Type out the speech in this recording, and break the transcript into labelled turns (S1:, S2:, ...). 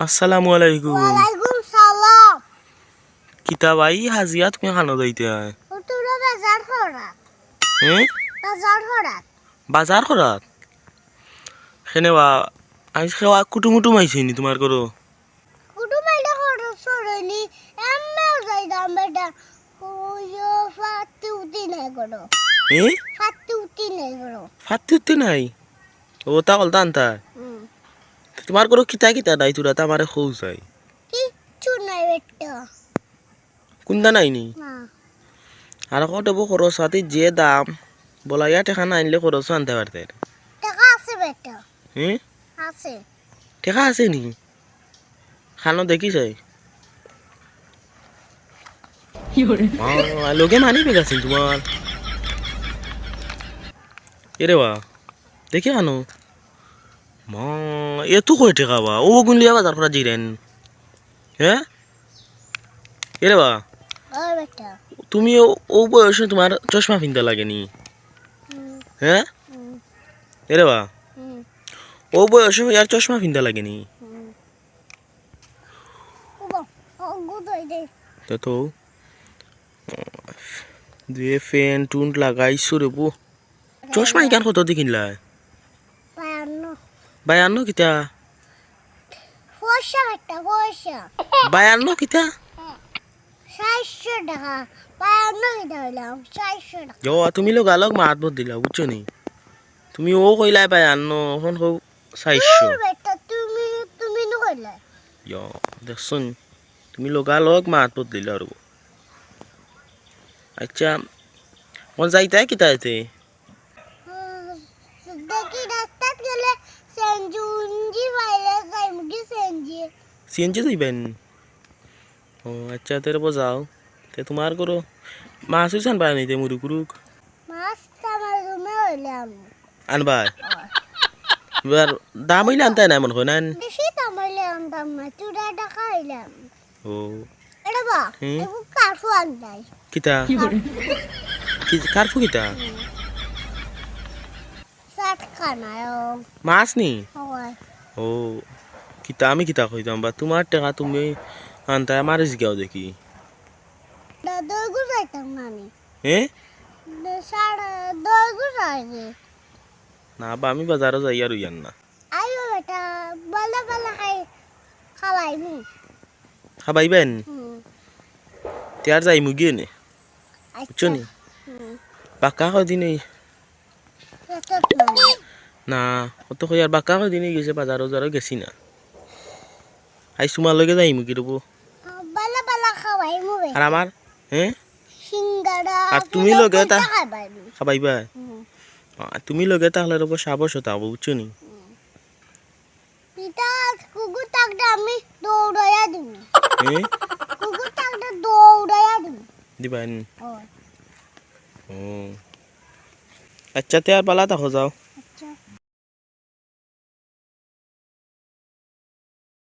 S1: আসসালামু আলাইকুম।
S2: ওয়ালাইকুম সালাম।
S1: কিতা ভাই হাজিয়া তুমি খানো যাইতে আয়?
S2: তোরা বাজার করা। বাজার করা।
S1: বাজার করাত সেনেবা আজ খেওয়া কুটুমুটুম আইছে নি তোমার করো?
S2: কুটুমাইলে করো সরলি এম্মে যাই দাম বেটা। ওয়ো ফাতি উতি নাই করো। ফাতি উতি নাই করো।
S1: ফাতি উঠতে নাই ও তা বলতা আনতা তোমার করো কিতা কিতা নাই তোরা তা আমারে খৌ যাই
S2: কিচ্ছু নাই বেটা।
S1: কোনটা নাই নি
S2: না
S1: আর কত বো খরচ সাথে যে দাম বলা ইয়া টেকা না আনলে খরচ আনতে পারতে
S2: টাকা আছে বেটা। আছে
S1: টেকা আছে নি খানো দেখিস লোকে মানি বেগ আছে তোমার এরে বা দেখি আনো মা এত কয় টাকা বা ও গুনলিয়া বাজার করা জিরেন হ্যাঁ এরে বা
S2: ও বেটা
S1: তুমি ও বয়সে তোমার চশমা পিনতে লাগেনি হ্যাঁ এরে বা ও বয়সে আর চশমা পিনতে লাগেনি
S2: ও গুদই দে
S1: তো দুয়ে ফ্যান টুন লাগাইছো রে বো চশমা ইকান কত দি কিনলাই বায়ান্ন কিতা
S2: পয়সা বেটা পয়সা
S1: বায়ান্ন কিতা
S2: 600 টাকা পায়ান্ন কিটা হইলাম 600 টাকা।
S1: ও তুমি লোক মাত বদ দিলা বুঝছো নি তুমি ও কইলাই বায়ান্ন এখন কও 400
S2: বেটা তুমি তুমি ন কইলা
S1: ইয়ো দেখছুন তুমি লোক মাত বদ দিলা আর আচ্ছা কোন যাইতাই কিতা আইতে
S2: দেখি রাস্তাত গেলে সেনজুঞ্জি বাইরে যাই মুগি সেনজি
S1: সিএনজি যাইবেন ও আচ্ছা তেরে যাও তে তোমার করো মাছ হইছান পায় নিতে মুরুকুরুক
S2: মাছ আমার রুমে হইলাম
S1: আনবা এবার দাম হইলে আনতাই না মন হয় না
S2: বেশি দাম হইলে আনতাম না 2 টাকা হইলাম
S1: ও
S2: এটা বা এগু কাফু আনতাই
S1: কিতা কি কারফু কিতা
S2: সাত খানায়ও
S1: মাছ নি
S2: হয়
S1: ও কিতা আমি কিতা কইতাম বা তোমার টাকা তুমি আনতাই আমার জিগাও দেখি
S2: দই গু যাইতাম না আমি
S1: হ্যাঁ
S2: সাড়ে দই গু যাইবে
S1: না বা আমি বাজারও যাই আর ইয়ান না
S2: আইও বেটা বলা বলা খাওয়াইমু
S1: খাবাইবেন তিয়ার যাই মুগিয়ে নে বুঝছো নি বাক্কা কদিন না অত কই আর বাক্কা কদিন গেছে বাজারও যারও গেছি না আই তোমার লগে যাই মুগি দেবো
S2: বলা বলা খাওয়াইমু
S1: আর আমার হ্যাঁ
S2: সিঙ্গাড়া
S1: আর তুমি লগে তা
S2: খাওয়াইমু
S1: খাবাইবা তুমি লগে তাহলে রব সাবস হতাব বুঝছো নি
S2: পিতা কুকুর টাকটা আমি দৌড়াইয়া দিব
S1: হ্যাঁ
S2: কুকুর টাকটা দৌড়াইয়া দিব
S1: দিবেন
S2: ও
S1: ও আচ্ছা তে আর পালা তাহো যাও